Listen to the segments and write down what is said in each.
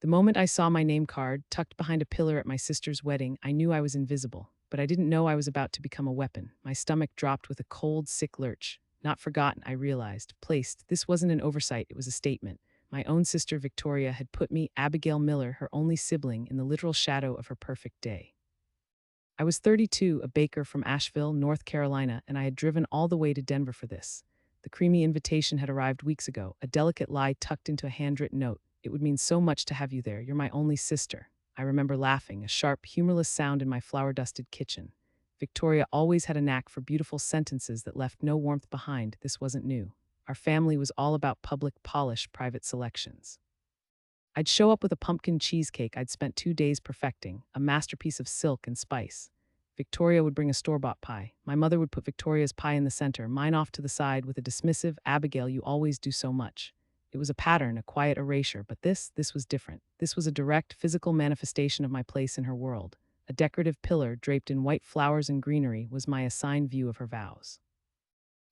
The moment I saw my name card tucked behind a pillar at my sister's wedding, I knew I was invisible, but I didn't know I was about to become a weapon. My stomach dropped with a cold, sick lurch. Not forgotten, I realized. Placed. This wasn't an oversight, it was a statement. My own sister Victoria had put me, Abigail Miller, her only sibling, in the literal shadow of her perfect day. I was 32, a baker from Asheville, North Carolina, and I had driven all the way to Denver for this. The creamy invitation had arrived weeks ago, a delicate lie tucked into a handwritten note. It would mean so much to have you there. You're my only sister. I remember laughing, a sharp, humorless sound in my flour-dusted kitchen. Victoria always had a knack for beautiful sentences that left no warmth behind. This wasn't new. Our family was all about public polish, private selections. I'd show up with a pumpkin cheesecake I'd spent 2 days perfecting, a masterpiece of silk and spice. Victoria would bring a store-bought pie. My mother would put Victoria's pie in the center, mine off to the side with a dismissive, "Abigail, you always do so much." It was a pattern, a quiet erasure, but this was different. This was a direct, physical manifestation of my place in her world. A decorative pillar draped in white flowers and greenery was my assigned view of her vows.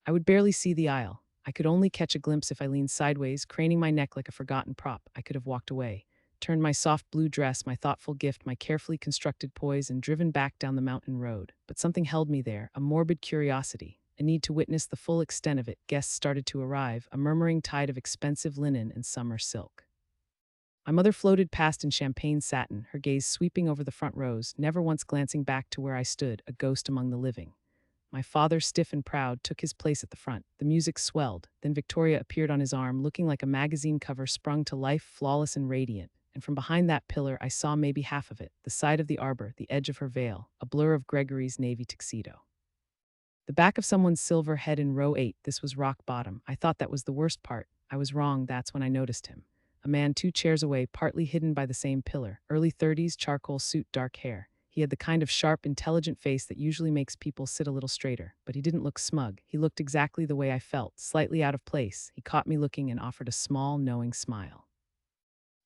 I would barely see the aisle. I could only catch a glimpse if I leaned sideways, craning my neck like a forgotten prop. I could have walked away, turned my soft blue dress, my thoughtful gift, my carefully constructed poise, and driven back down the mountain road. But something held me there, a morbid curiosity, a need to witness the full extent of it. Guests started to arrive, a murmuring tide of expensive linen and summer silk. My mother floated past in champagne satin, her gaze sweeping over the front rows, never once glancing back to where I stood, a ghost among the living. My father, stiff and proud, took his place at the front. The music swelled. Then Victoria appeared on his arm, looking like a magazine cover sprung to life, flawless and radiant. And from behind that pillar, I saw maybe half of it, the side of the arbor, the edge of her veil, a blur of Gregory's navy tuxedo. The back of someone's silver head in row 8, this was rock bottom. I thought that was the worst part. I was wrong, that's when I noticed him. A man 2 chairs away, partly hidden by the same pillar. Early 30s, charcoal suit, dark hair. He had the kind of sharp, intelligent face that usually makes people sit a little straighter. But he didn't look smug. He looked exactly the way I felt, slightly out of place. He caught me looking and offered a small, knowing smile.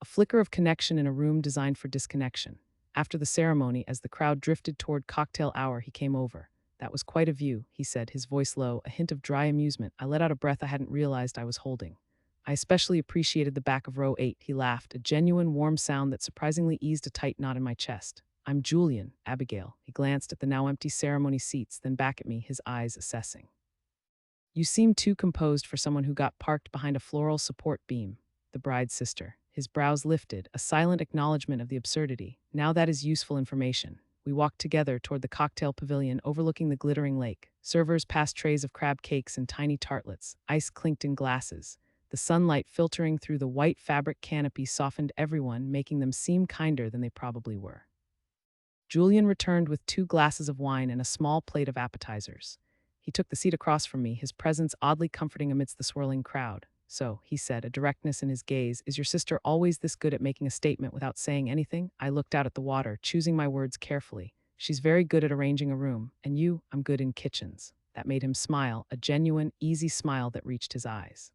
A flicker of connection in a room designed for disconnection. After the ceremony, as the crowd drifted toward cocktail hour, he came over. "That was quite a view," he said, his voice low, a hint of dry amusement. I let out a breath I hadn't realized I was holding. "I especially appreciated the back of row 8, he laughed, a genuine, warm sound that surprisingly eased a tight knot in my chest. "I'm Julian, Abigail." He glanced at the now empty ceremony seats, then back at me, his eyes assessing. "You seem too composed for someone who got parked behind a floral support beam." The bride's sister. His brows lifted, a silent acknowledgement of the absurdity. "Now that is useful information." We walked together toward the cocktail pavilion overlooking the glittering lake. Servers passed trays of crab cakes and tiny tartlets. Ice clinked in glasses. The sunlight filtering through the white fabric canopy softened everyone, making them seem kinder than they probably were. Julian returned with 2 glasses of wine and a small plate of appetizers. He took the seat across from me, his presence oddly comforting amidst the swirling crowd. "So," he said, a directness in his gaze, "is your sister always this good at making a statement without saying anything?" I looked out at the water, choosing my words carefully. "She's very good at arranging a room. And you, I'm good in kitchens." That made him smile, a genuine, easy smile that reached his eyes.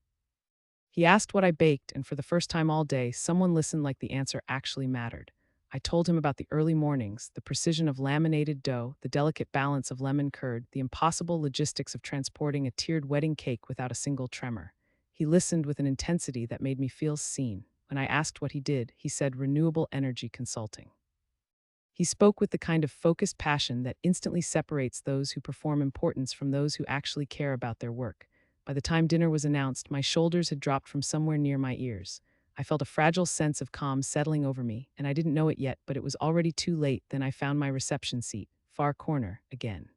He asked what I baked, and for the first time all day, someone listened like the answer actually mattered. I told him about the early mornings, the precision of laminated dough, the delicate balance of lemon curd, the impossible logistics of transporting a tiered wedding cake without a single tremor. He listened with an intensity that made me feel seen. When I asked what he did, he said renewable energy consulting. He spoke with the kind of focused passion that instantly separates those who perform importance from those who actually care about their work. By the time dinner was announced, my shoulders had dropped from somewhere near my ears. I felt a fragile sense of calm settling over me, and I didn't know it yet, but it was already too late. Then I found my reception seat, far corner, again.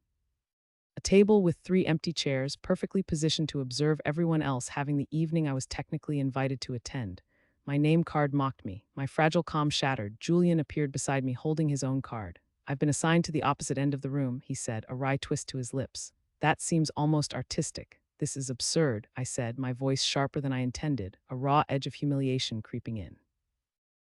A table with 3 empty chairs, perfectly positioned to observe everyone else having the evening I was technically invited to attend. My name card mocked me. My fragile calm shattered. Julian appeared beside me, holding his own card. "I've been assigned to the opposite end of the room," he said, a wry twist to his lips. "That seems almost artistic." "This is absurd," I said, my voice sharper than I intended, a raw edge of humiliation creeping in.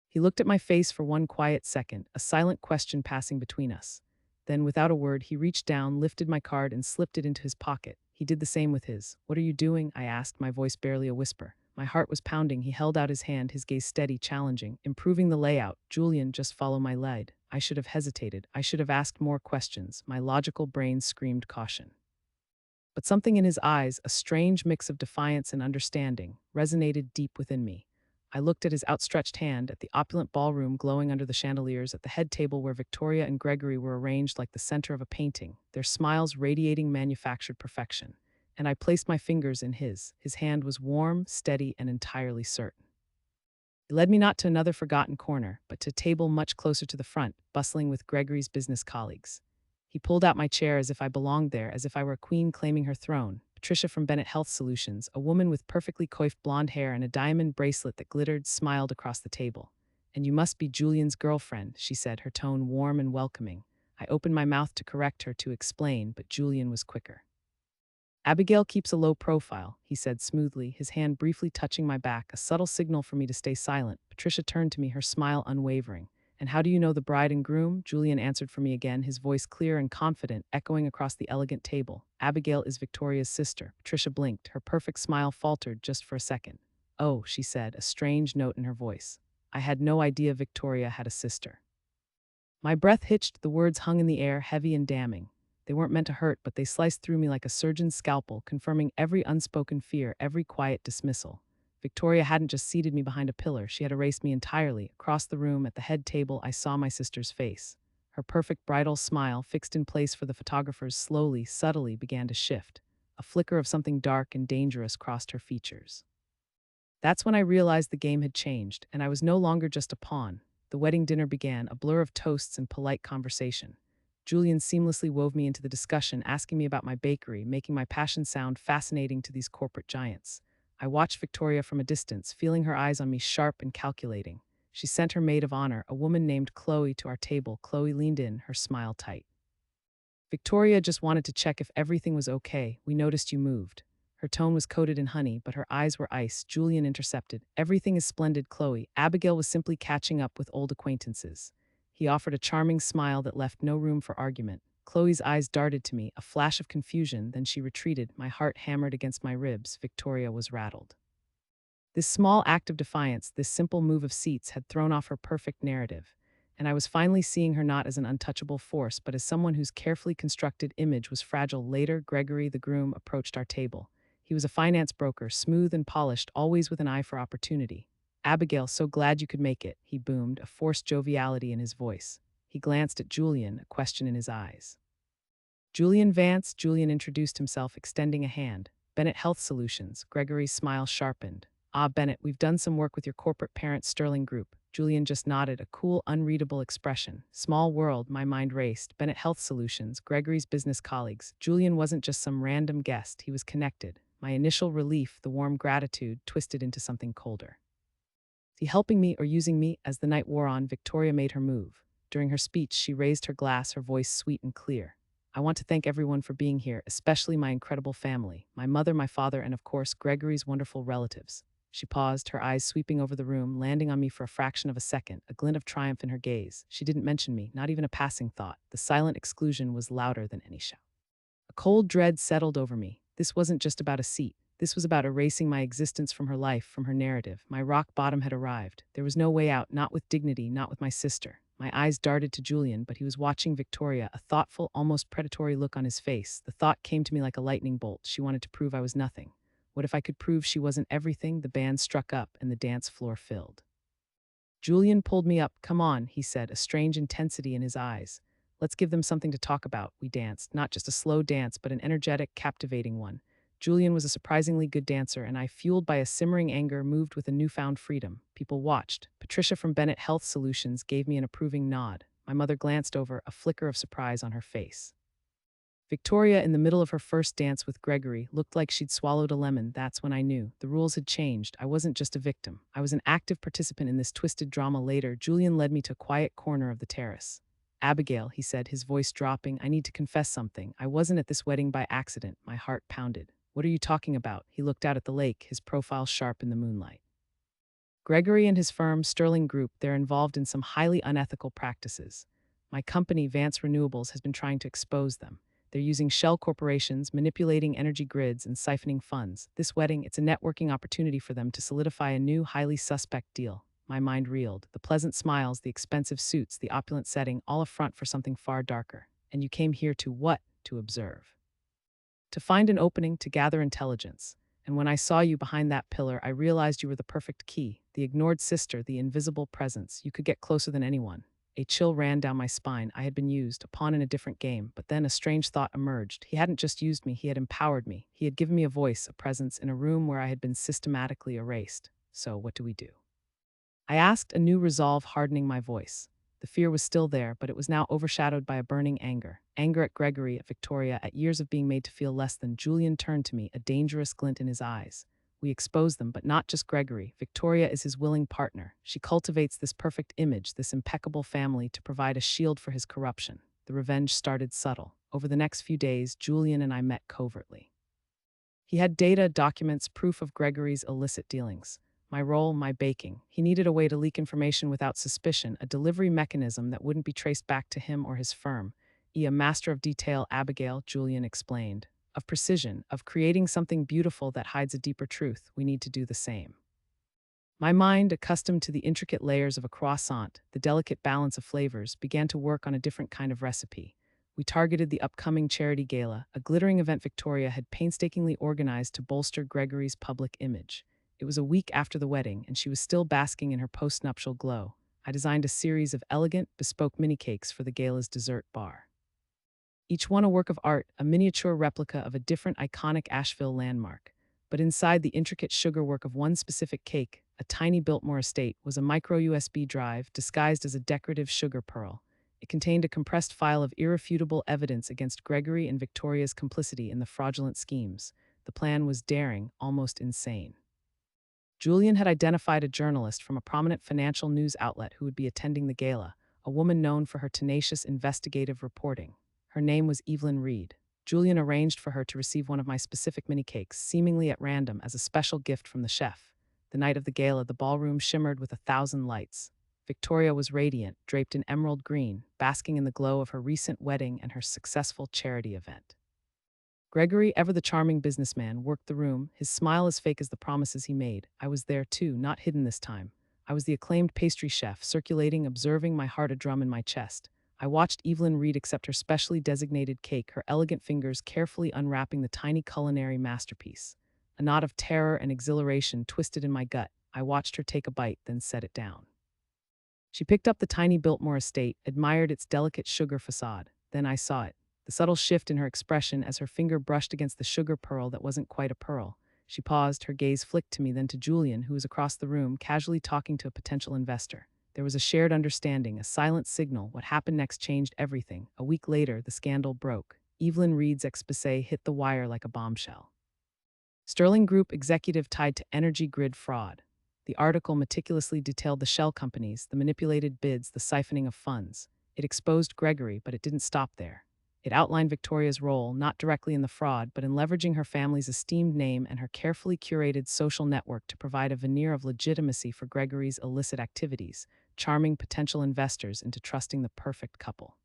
He looked at my face for one quiet second, a silent question passing between us. Then, without a word, he reached down, lifted my card, and slipped it into his pocket. He did the same with his. "What are you doing?" I asked, my voice barely a whisper. My heart was pounding. He held out his hand, his gaze steady, challenging. "Improving the layout. Julian, just follow my lead." I should have hesitated. I should have asked more questions. My logical brain screamed caution. But something in his eyes, a strange mix of defiance and understanding, resonated deep within me. I looked at his outstretched hand, at the opulent ballroom glowing under the chandeliers, at the head table where Victoria and Gregory were arranged like the center of a painting, their smiles radiating manufactured perfection. And I placed my fingers in his. His hand was warm, steady, and entirely certain. It led me not to another forgotten corner, but to a table much closer to the front, bustling with Gregory's business colleagues. He pulled out my chair as if I belonged there, as if I were a queen claiming her throne. Patricia from Bennett Health Solutions, a woman with perfectly coiffed blonde hair and a diamond bracelet that glittered, smiled across the table. "And you must be Julian's girlfriend," she said, her tone warm and welcoming. I opened my mouth to correct her, to explain, but Julian was quicker. "Abigail keeps a low profile," he said smoothly, his hand briefly touching my back, a subtle signal for me to stay silent. Patricia turned to me, her smile unwavering. "And how do you know the bride and groom?" Julian answered for me again, his voice clear and confident, echoing across the elegant table. "Abigail is Victoria's sister." Patricia blinked, her perfect smile faltered just for a second. "Oh," she said, a strange note in her voice. "I had no idea Victoria had a sister." My breath hitched, the words hung in the air, heavy and damning. They weren't meant to hurt, but they sliced through me like a surgeon's scalpel, confirming every unspoken fear, every quiet dismissal. Victoria hadn't just seated me behind a pillar, she had erased me entirely. Across the room, at the head table, I saw my sister's face. Her perfect bridal smile, fixed in place for the photographers, slowly, subtly began to shift. A flicker of something dark and dangerous crossed her features. That's when I realized the game had changed, and I was no longer just a pawn. The wedding dinner began, a blur of toasts and polite conversation. Julian seamlessly wove me into the discussion, asking me about my bakery, making my passion sound fascinating to these corporate giants. I watched Victoria from a distance, feeling her eyes on me, sharp and calculating. She sent her maid of honor, a woman named Chloe, to our table. Chloe leaned in, her smile tight. "Victoria just wanted to check if everything was okay. We noticed you moved." Her tone was coated in honey, but her eyes were ice. Julian intercepted. "Everything is splendid, Chloe. Abigail was simply catching up with old acquaintances." He offered a charming smile that left no room for argument. Chloe's eyes darted to me, a flash of confusion, then she retreated, my heart hammered against my ribs. Victoria was rattled. This small act of defiance, this simple move of seats, had thrown off her perfect narrative, and I was finally seeing her not as an untouchable force, but as someone whose carefully constructed image was fragile. Later, Gregory, the groom, approached our table. He was a finance broker, smooth and polished, always with an eye for opportunity. "Abigail, so glad you could make it," he boomed, a forced joviality in his voice. He glanced at Julian, a question in his eyes. "Julian Vance," Julian introduced himself, extending a hand. "Bennett Health Solutions." Gregory's smile sharpened. "Ah, Bennett, we've done some work with your corporate parent, Sterling Group." Julian just nodded, a cool, unreadable expression. Small world, my mind raced. Bennett Health Solutions, Gregory's business colleagues. Julian wasn't just some random guest, he was connected. My initial relief, the warm gratitude, twisted into something colder. "He helping me or using me?" As the night wore on, Victoria made her move. During her speech, she raised her glass, her voice sweet and clear. "I want to thank everyone for being here, especially my incredible family, my mother, my father, and of course, Gregory's wonderful relatives." She paused, her eyes sweeping over the room, landing on me for a fraction of a second, a glint of triumph in her gaze. She didn't mention me, not even a passing thought. The silent exclusion was louder than any shout. A cold dread settled over me. This wasn't just about a seat. This was about erasing my existence from her life, from her narrative. My rock bottom had arrived. There was no way out, not with dignity, not with my sister. My eyes darted to Julian, but he was watching Victoria, a thoughtful, almost predatory look on his face. The thought came to me like a lightning bolt. She wanted to prove I was nothing. What if I could prove she wasn't everything? The band struck up, and the dance floor filled. Julian pulled me up. "Come on," he said, a strange intensity in his eyes. "Let's give them something to talk about." We danced, not just a slow dance, but an energetic, captivating one. Julian was a surprisingly good dancer, and I, fueled by a simmering anger, moved with a newfound freedom. People watched. Patricia from Bennett Health Solutions gave me an approving nod. My mother glanced over, a flicker of surprise on her face. Victoria, in the middle of her first dance with Gregory, looked like she'd swallowed a lemon. That's when I knew. The rules had changed. I wasn't just a victim. I was an active participant in this twisted drama. Later, Julian led me to a quiet corner of the terrace. "Abigail," he said, his voice dropping, "I need to confess something. I wasn't at this wedding by accident." My heart pounded. "What are you talking about?" He looked out at the lake, his profile sharp in the moonlight. "Gregory and his firm, Sterling Group, they're involved in some highly unethical practices. My company, Vance Renewables, has been trying to expose them. They're using shell corporations, manipulating energy grids, and siphoning funds. This wedding, it's a networking opportunity for them to solidify a new, highly suspect deal." My mind reeled. The pleasant smiles, the expensive suits, the opulent setting, all a front for something far darker. "And you came here to what?" "To observe. To find an opening, to gather intelligence. And when I saw you behind that pillar, I realized you were the perfect key. The ignored sister, the invisible presence. You could get closer than anyone. A chill ran down my spine. I had been used, a pawn in a different game, but then a strange thought emerged. He hadn't just used me, he had empowered me. He had given me a voice, a presence, in a room where I had been systematically erased. So, what do we do? I asked, a new resolve hardening my voice. The fear was still there, but it was now overshadowed by a burning anger. Anger at Gregory, at Victoria, at years of being made to feel less than. Julian turned to me, a dangerous glint in his eyes. We expose them, but not just Gregory. Victoria is his willing partner. She cultivates this perfect image, this impeccable family, to provide a shield for his corruption. The revenge started subtle. Over the next few days, Julian and I met covertly. He had data, documents, proof of Gregory's illicit dealings. My role, my baking. He needed a way to leak information without suspicion, a delivery mechanism that wouldn't be traced back to him or his firm. A master of detail, Abigail, Julian explained. Of precision, of creating something beautiful that hides a deeper truth. We need to do the same. My mind, accustomed to the intricate layers of a croissant, the delicate balance of flavors, began to work on a different kind of recipe. We targeted the upcoming charity gala, a glittering event Victoria had painstakingly organized to bolster Gregory's public image. It was a week after the wedding, and she was still basking in her post-nuptial glow. I designed a series of elegant, bespoke mini cakes for the gala's dessert bar. Each one a work of art, a miniature replica of a different iconic Asheville landmark. But inside the intricate sugarwork of one specific cake, a tiny Biltmore estate, was a micro USB drive disguised as a decorative sugar pearl. It contained a compressed file of irrefutable evidence against Gregory and Victoria's complicity in the fraudulent schemes. The plan was daring, almost insane. Julian had identified a journalist from a prominent financial news outlet who would be attending the gala, a woman known for her tenacious investigative reporting. Her name was Evelyn Reed. Julian arranged for her to receive one of my specific mini cakes, seemingly at random, as a special gift from the chef. The night of the gala, the ballroom shimmered with 1,000 lights. Victoria was radiant, draped in emerald green, basking in the glow of her recent wedding and her successful charity event. Gregory, ever the charming businessman, worked the room, his smile as fake as the promises he made. I was there too, not hidden this time. I was the acclaimed pastry chef, circulating, observing, my heart a drum in my chest. I watched Evelyn Reed accept her specially designated cake, her elegant fingers carefully unwrapping the tiny culinary masterpiece. A knot of terror and exhilaration twisted in my gut. I watched her take a bite, then set it down. She picked up the tiny Biltmore estate, admired its delicate sugar facade. Then I saw it. The subtle shift in her expression as her finger brushed against the sugar pearl that wasn't quite a pearl. She paused, her gaze flicked to me, then to Julian, who was across the room, casually talking to a potential investor. There was a shared understanding, a silent signal. What happened next changed everything. A week later, the scandal broke. Evelyn Reed's exposé hit the wire like a bombshell. Sterling Group executive tied to energy grid fraud. The article meticulously detailed the shell companies, the manipulated bids, the siphoning of funds. It exposed Gregory, but it didn't stop there. It outlined Victoria's role, not directly in the fraud, but in leveraging her family's esteemed name and her carefully curated social network to provide a veneer of legitimacy for Gregory's illicit activities, charming potential investors into trusting the perfect couple.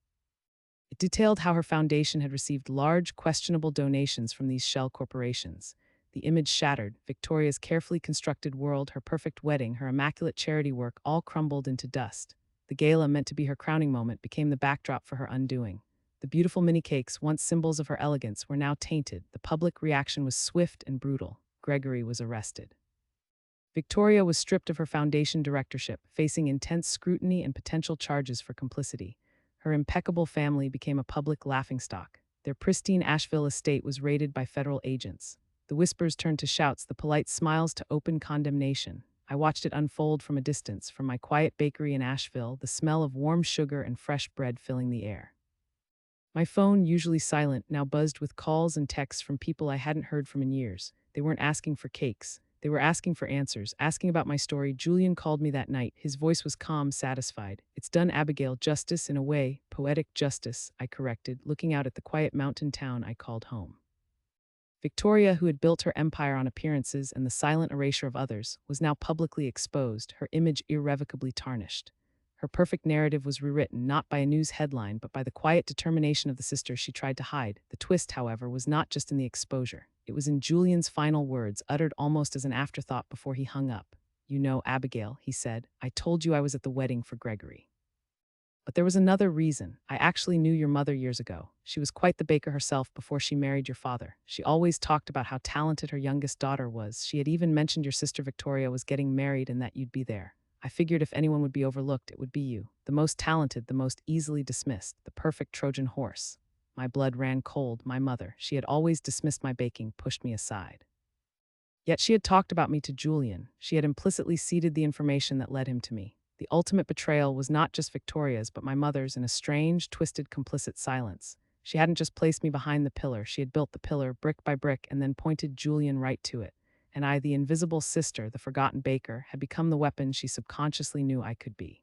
It detailed how her foundation had received large, questionable donations from these shell corporations. The image shattered, Victoria's carefully constructed world, her perfect wedding, her immaculate charity work, all crumbled into dust. The gala, meant to be her crowning moment, became the backdrop for her undoing. The beautiful mini cakes, once symbols of her elegance, were now tainted. The public reaction was swift and brutal. Gregory was arrested. Victoria was stripped of her foundation directorship, facing intense scrutiny and potential charges for complicity. Her impeccable family became a public laughingstock. Their pristine Asheville estate was raided by federal agents. The whispers turned to shouts, the polite smiles to open condemnation. I watched it unfold from a distance, from my quiet bakery in Asheville, the smell of warm sugar and fresh bread filling the air. My phone, usually silent, now buzzed with calls and texts from people I hadn't heard from in years. They weren't asking for cakes. They were asking for answers, asking about my story. Julian called me that night. His voice was calm, satisfied. It's done, Abigail. Justice, in a way. Poetic justice, I corrected, looking out at the quiet mountain town I called home. Victoria, who had built her empire on appearances and the silent erasure of others, was now publicly exposed, her image irrevocably tarnished. Her perfect narrative was rewritten not by a news headline, but by the quiet determination of the sister she tried to hide. The twist, however, was not just in the exposure. It was in Julian's final words, uttered almost as an afterthought before he hung up. "You know, Abigail," he said, "I told you I was at the wedding for Gregory." But there was another reason. I actually knew your mother years ago. She was quite the baker herself before she married your father. She always talked about how talented her youngest daughter was. She had even mentioned your sister Victoria was getting married and that you'd be there. I figured if anyone would be overlooked, it would be you. The most talented, the most easily dismissed, the perfect Trojan horse. My blood ran cold. My mother, she had always dismissed my baking, pushed me aside. Yet she had talked about me to Julian. She had implicitly ceded the information that led him to me. The ultimate betrayal was not just Victoria's, but my mother's in a strange, twisted, complicit silence. She hadn't just placed me behind the pillar, she had built the pillar brick by brick and then pointed Julian right to it. And I, the invisible sister, the forgotten baker, had become the weapon she subconsciously knew I could be.